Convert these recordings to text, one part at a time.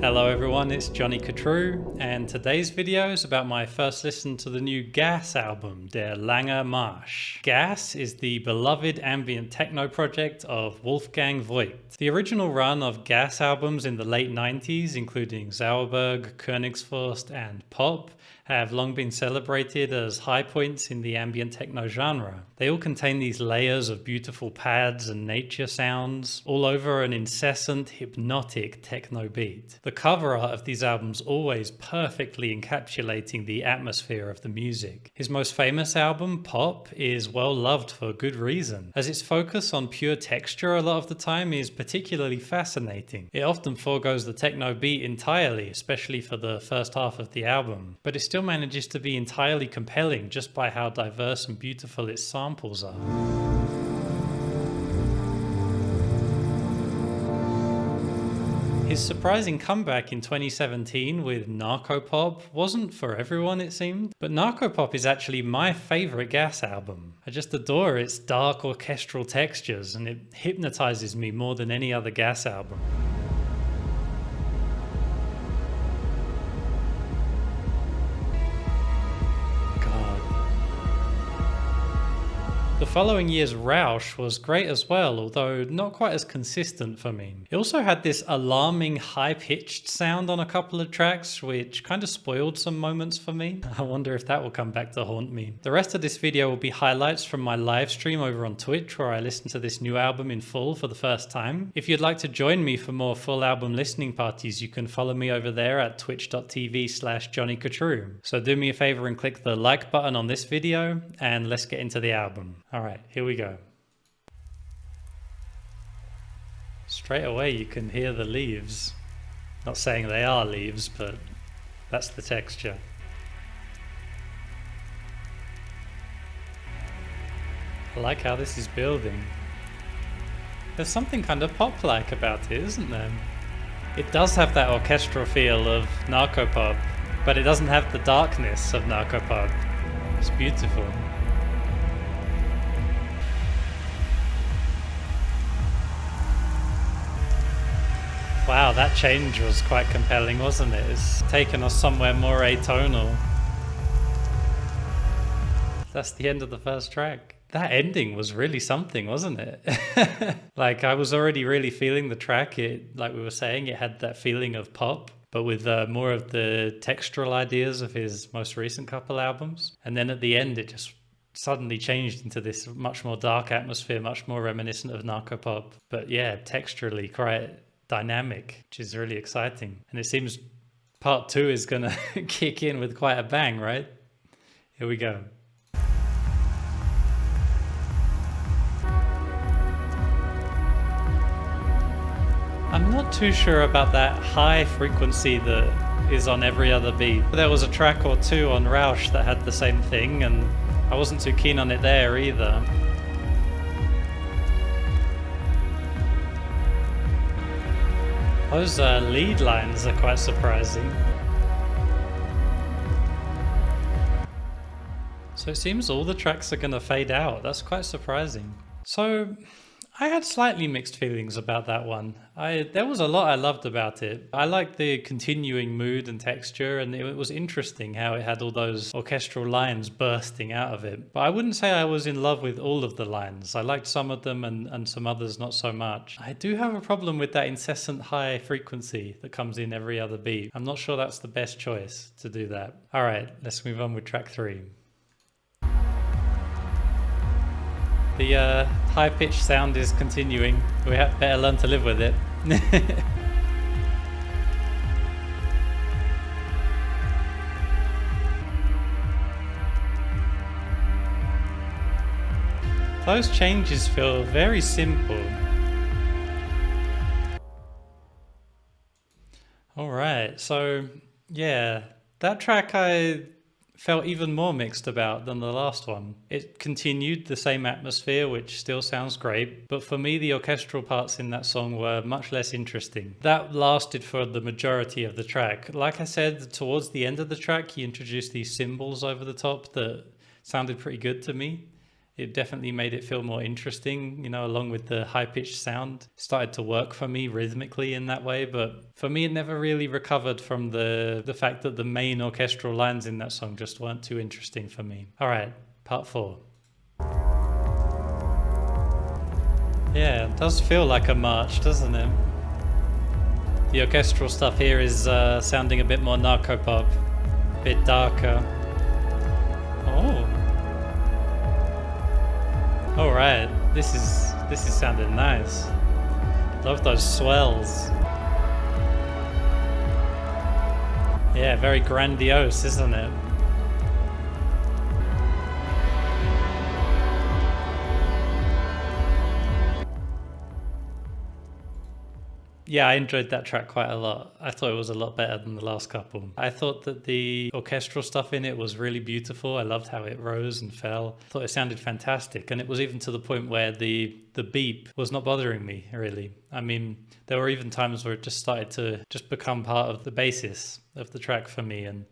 Hello everyone, it's Jonny Khatru, and today's video is about my first listen to the new 𝐿𝐴 album, der Lange Marsch. 𝐿𝐴 is the beloved ambient techno project of Wolfgang Voigt. The original run of 𝐿𝐴 albums in the late 90s, including 𝐒𝐢𝐬𝐭, Königsforst, and Pop, have long been celebrated as high points in the ambient techno genre. They all contain these layers of beautiful pads and nature sounds, all over an incessant hypnotic techno beat. The cover art of these albums always perfectly encapsulating the atmosphere of the music. His most famous album, Pop, is well loved for good reason, as its focus on pure texture a lot of the time is particularly fascinating. It often foregoes the techno beat entirely, especially for the first half of the album, but it still manages to be entirely compelling just by how diverse and beautiful its samples are. His surprising comeback in 2017 with Narkopop wasn't for everyone, it seemed, but Narkopop is actually my favourite 𝐿𝐴 album. I just adore its dark orchestral textures, and it hypnotizes me more than any other 𝐿𝐴 album. The following year's Rausch was great as well, although not quite as consistent for me. It also had this alarming high-pitched sound on a couple of tracks, which kind of spoiled some moments for me. I wonder if that will come back to haunt me. The rest of this video will be highlights from my live stream over on Twitch, where I listened to this new album in full for the first time. If you'd like to join me for more full album listening parties, you can follow me over there at twitch.tv/JonnyKhatru. So do me a favor and click the like button on this video, and let's get into the album. Alright, here we go. Straight away you can hear the leaves. Not saying they are leaves, but that's the texture. I like how this is building. There's something kind of pop-like about it, isn't there? It does have that orchestral feel of Narkopop, but it doesn't have the darkness of Narkopop. It's beautiful. Wow, that change was quite compelling, wasn't it? It's taken us somewhere more atonal. That's the end of the first track. That ending was really something, wasn't it? Like, I was already really feeling the track. It, like we were saying, it had that feeling of pop, but with more of the textural ideas of his most recent couple albums. And then at the end, it just suddenly changed into this much more dark atmosphere, much more reminiscent of Narkopop. But yeah, texturally quite dynamic, which is really exciting. And it seems part 2 is gonna kick in with quite a bang, right? Here we go. I'm not too sure about that high frequency that is on every other beat. There was a track or two on Rausch that had the same thing, and I wasn't too keen on it there either. Those lead lines are quite surprising. So it seems all the tracks are going to fade out. That's quite surprising. So I had slightly mixed feelings about that one. There was a lot I loved about it. I liked the continuing mood and texture, and it was interesting how it had all those orchestral lines bursting out of it. But I wouldn't say I was in love with all of the lines. I liked some of them and some others not so much. I do have a problem with that incessant high frequency that comes in every other beat. I'm not sure that's the best choice to do that. All right, let's move on with track 3. The high-pitched sound is continuing. We better learn to live with it. Those changes feel very simple. Alright, so yeah, that track I felt even more mixed about than the last one. It continued the same atmosphere, which still sounds great, but for me the orchestral parts in that song were much less interesting. That lasted for the majority of the track. Like I said, towards the end of the track he introduced these cymbals over the top that sounded pretty good to me. It definitely made it feel more interesting, you know, along with the high-pitched sound. It started to work for me rhythmically in that way, but for me it never really recovered from the fact that the main orchestral lines in that song just weren't too interesting for me. All right, part 4. Yeah, it does feel like a march, doesn't it? The orchestral stuff here is sounding a bit more Narkopop, a bit darker. Oh. All right, this is sounding nice. Love those swells. Yeah, very grandiose, isn't it? Yeah, I enjoyed that track quite a lot. I thought it was a lot better than the last couple. I thought that the orchestral stuff in it was really beautiful. I loved how it rose and fell. I thought it sounded fantastic. And it was even to the point where the beep was not bothering me, really. I mean, there were even times where it just started to just become part of the basis of the track for me. And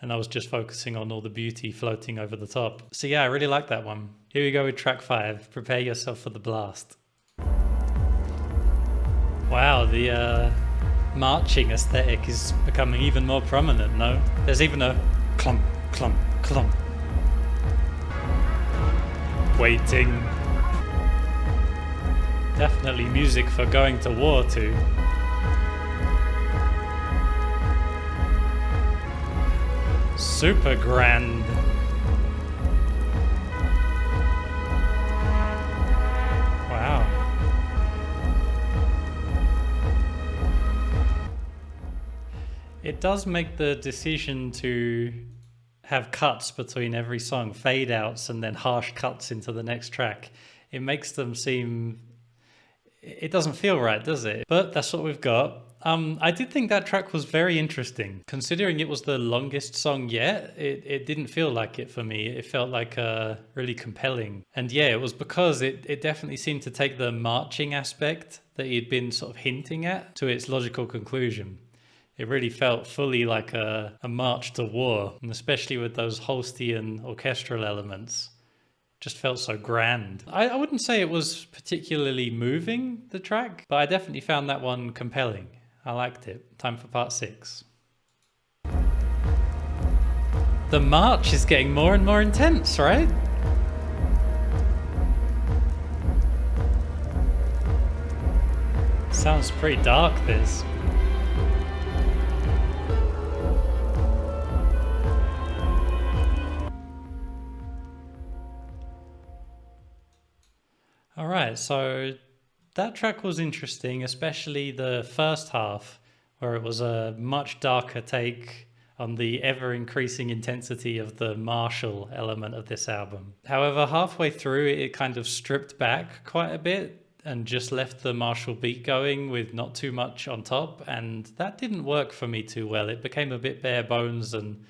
I was just focusing on all the beauty floating over the top. So yeah, I really like that one. Here we go with track 5. Prepare yourself for the blast. Wow, the marching aesthetic is becoming even more prominent, no? There's even a clump, clump, clump. Waiting. Definitely music for going to war to. Super grand. Wow. It does make the decision to have cuts between every song, fade outs and then harsh cuts into the next track. It makes them seem, it doesn't feel right, does it? But that's what we've got. I did think that track was very interesting. Considering it was the longest song yet, it didn't feel like it for me. It felt like really compelling. And yeah, it was because it definitely seemed to take the marching aspect that he'd been sort of hinting at to its logical conclusion. It really felt fully like a march to war, and especially with those Holstein orchestral elements. Just felt so grand. I wouldn't say it was particularly moving, the track, but I definitely found that one compelling. I liked it. Time for part 6. The march is getting more and more intense, right? Sounds pretty dark, this. All right, so that track was interesting, especially the first half, where it was a much darker take on the ever-increasing intensity of the martial element of this album. However, halfway through, it kind of stripped back quite a bit and just left the martial beat going with not too much on top, and that didn't work for me too well. It became a bit bare bones and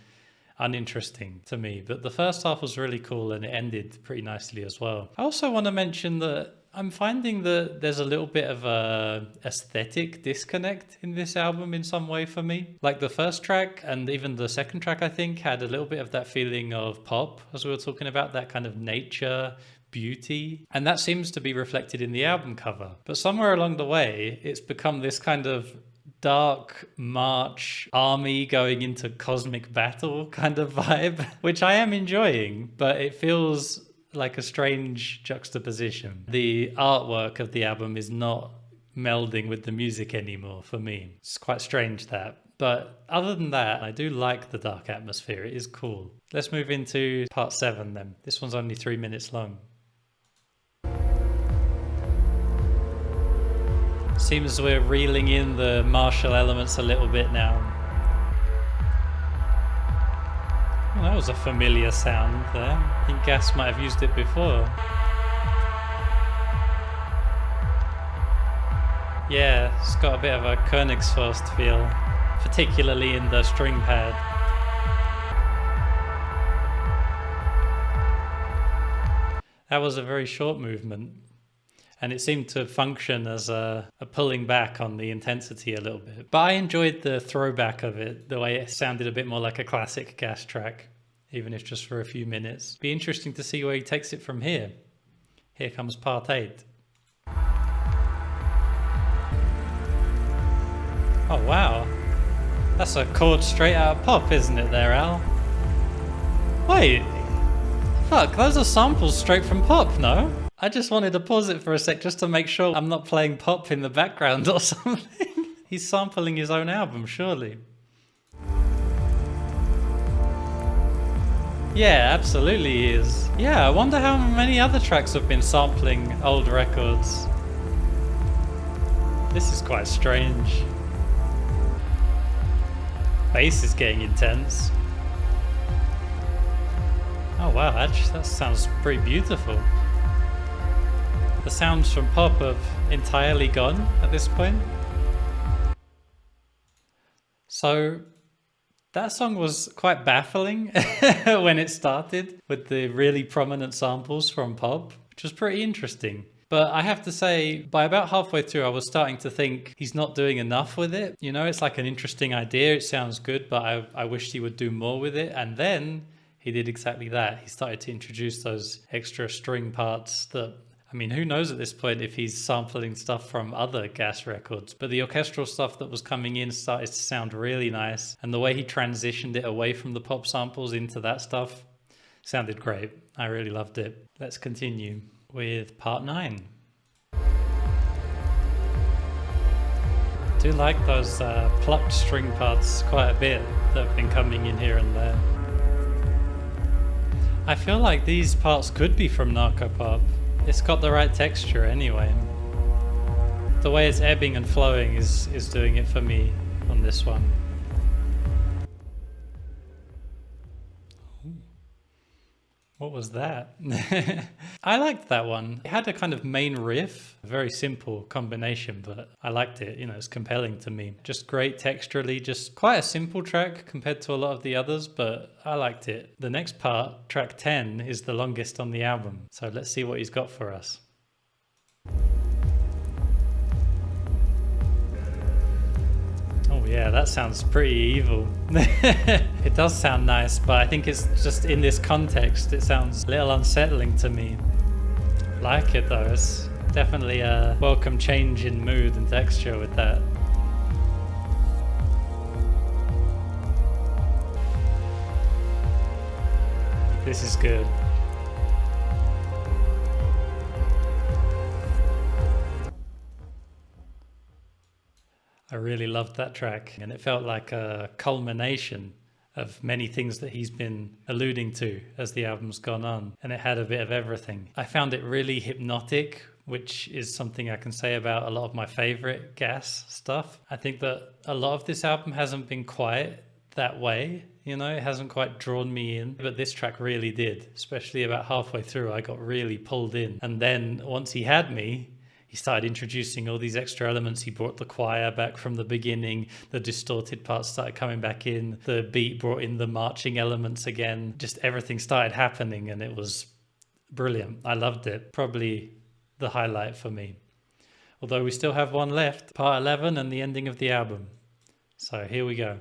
uninteresting to me, but the first half was really cool and it ended pretty nicely as well. I also want to mention that I'm finding that there's a little bit of a aesthetic disconnect in this album in some way for me. Like the first track and even the second track, I think, had a little bit of that feeling of pop, as we were talking about, that kind of nature, beauty, and that seems to be reflected in the album cover. But somewhere along the way, it's become this kind of dark march army going into cosmic battle kind of vibe, which I am enjoying, but it feels like a strange juxtaposition. The artwork of the album is not melding with the music anymore for me. It's quite strange, that. But other than that, I do like the dark atmosphere. It is cool. Let's move into part 7 then. This one's only 3 minutes long. Seems we're reeling in the martial elements a little bit now. Well, that was a familiar sound there. I think 𝐿𝐴 might have used it before. Yeah, it's got a bit of a 𝐒𝐢𝐳𝐧𝐤𝐬 feel, particularly in the string pad. That was a very short movement. And it seemed to function as a pulling back on the intensity a little bit. But I enjoyed the throwback of it, the way it sounded a bit more like a classic 𝐿𝐴 track. even if just for a few minutes. Be interesting to see where he takes it from here. Here comes part 8. Oh wow, that's a chord straight out of Pop, isn't it there, Al? Wait, fuck, those are samples straight from Pop, no? I just wanted to pause it for a sec just to make sure I'm not playing Pop in the background or something. He's sampling his own album, surely. Yeah, absolutely he is. Yeah, I wonder how many other tracks have been sampling old records. This is quite strange. Bass is getting intense. Oh wow, that sounds pretty beautiful. The sounds from Pop have entirely gone at this point. So that song was quite baffling when it started with the really prominent samples from Pop, which was pretty interesting. But I have to say, by about halfway through, I was starting to think he's not doing enough with it. You know, it's like an interesting idea. It sounds good, but I wished he would do more with it. And then he did exactly that. He started to introduce those extra string parts that, I mean, who knows at this point if he's sampling stuff from other Gas records. But the orchestral stuff that was coming in started to sound really nice. And the way he transitioned it away from the Pop samples into that stuff sounded great. I really loved it. Let's continue with part 9. I do like those plucked string parts quite a bit that have been coming in here and there. I feel like these parts could be from Narkopop. It's got the right texture anyway. The way it's ebbing and flowing is doing it for me on this one. What was that? I liked that one. It had a kind of main riff, a very simple combination, but I liked it. You know, it's compelling to me. Just great texturally, just quite a simple track compared to a lot of the others, but I liked it. The next part, track 10, is the longest on the album. So let's see what he's got for us. Oh yeah, that sounds pretty evil. It does sound nice, but I think it's just in this context, it sounds a little unsettling to me. Like it though, it's definitely a welcome change in mood and texture with that. This is good. I really loved that track, and it felt like a culmination of many things that he's been alluding to as the album's gone on, and it had a bit of everything. I found it really hypnotic, which is something I can say about a lot of my favorite Gas stuff. I think that a lot of this album hasn't been quite that way, you know, it hasn't quite drawn me in, but this track really did, especially about halfway through. I got really pulled in, and then once he had me, he started introducing all these extra elements. He brought the choir back from the beginning. The distorted parts started coming back in. The beat brought in the marching elements again. Just everything started happening, and it was brilliant. I loved it. Probably the highlight for me. Although we still have one left, part 11 and the ending of the album. So here we go.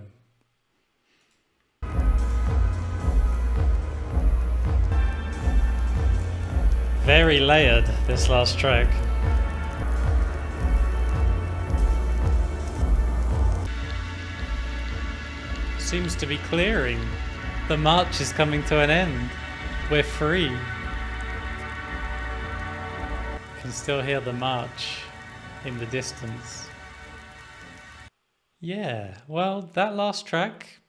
Very layered, this last track. Seems to be clearing. The march is coming to an end. We're free. Can still hear the march in the distance. Yeah, well, that last track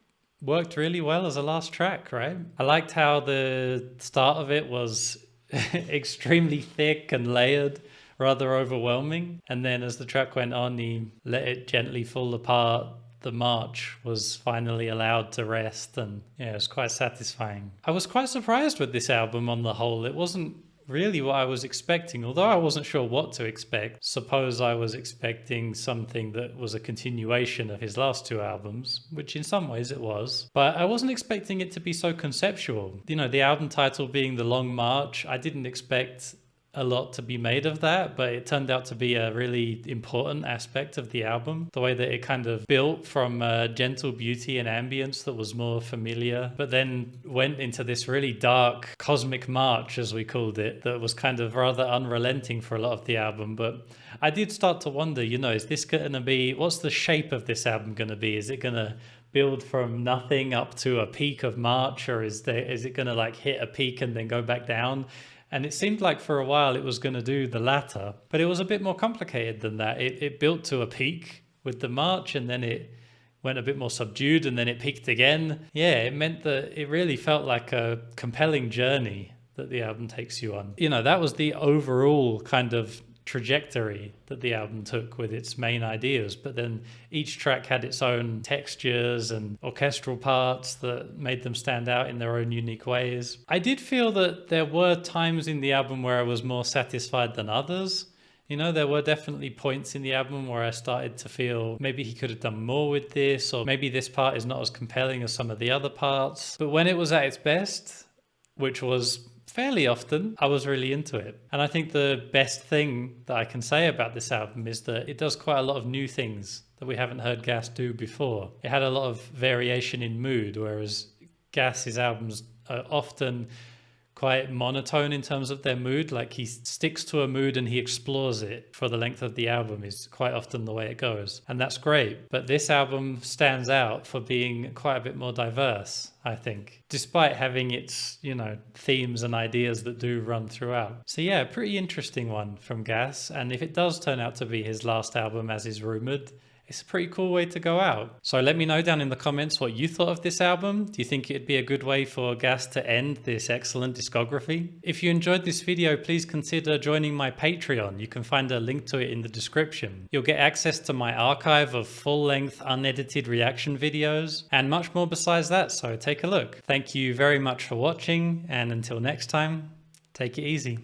worked really well as a last track, right? I liked how the start of it was extremely thick and layered, rather overwhelming. And then as the track went on, he let it gently fall apart. The march was finally allowed to rest, and yeah, it was quite satisfying. I was quite surprised with this album on the whole. It wasn't really what I was expecting, although I wasn't sure what to expect. Suppose I was expecting something that was a continuation of his last 2 albums, which in some ways it was, but I wasn't expecting it to be so conceptual. You know, the album title being The Long March, I didn't expect a lot to be made of that, but it turned out to be a really important aspect of the album. The way that it kind of built from gentle beauty and ambience that was more familiar, but then went into this really dark cosmic march, as we called it, that was kind of rather unrelenting for a lot of the album. But I did start to wonder, you know, is this going to be, what's the shape of this album going to be? Is it going to build from nothing up to a peak of March, or is it going to like hit a peak and then go back down? And it seemed like for a while it was going to do the latter, but it was a bit more complicated than that. It built to a peak with the march, and then it went a bit more subdued, and then it peaked again. Yeah, it meant that it really felt like a compelling journey that the album takes you on. You know, that was the overall kind of trajectory that the album took with its main ideas, but then each track had its own textures and orchestral parts that made them stand out in their own unique ways. I did feel that there were times in the album where I was more satisfied than others. You know, there were definitely points in the album where I started to feel maybe he could have done more with this, or maybe this part is not as compelling as some of the other parts. But when it was at its best, which was fairly often, I was really into it. And I think the best thing that I can say about this album is that it does quite a lot of new things that we haven't heard Gas do before. It had a lot of variation in mood, whereas Gas's albums are often quite monotone in terms of their mood. Like, he sticks to a mood and he explores it for the length of the album is quite often the way it goes. And that's great. But this album stands out for being quite a bit more diverse, I think, despite having its, you know, themes and ideas that do run throughout. So yeah, pretty interesting one from Gas. And if it does turn out to be his last album, as is rumored, it's a pretty cool way to go out. So let me know down in the comments what you thought of this album. Do you think it'd be a good way for Gas to end this excellent discography? If you enjoyed this video, please consider joining my Patreon. You can find a link to it in the description. You'll get access to my archive of full-length unedited reaction videos and much more besides that, so take a look. Thank you very much for watching, and until next time, take it easy.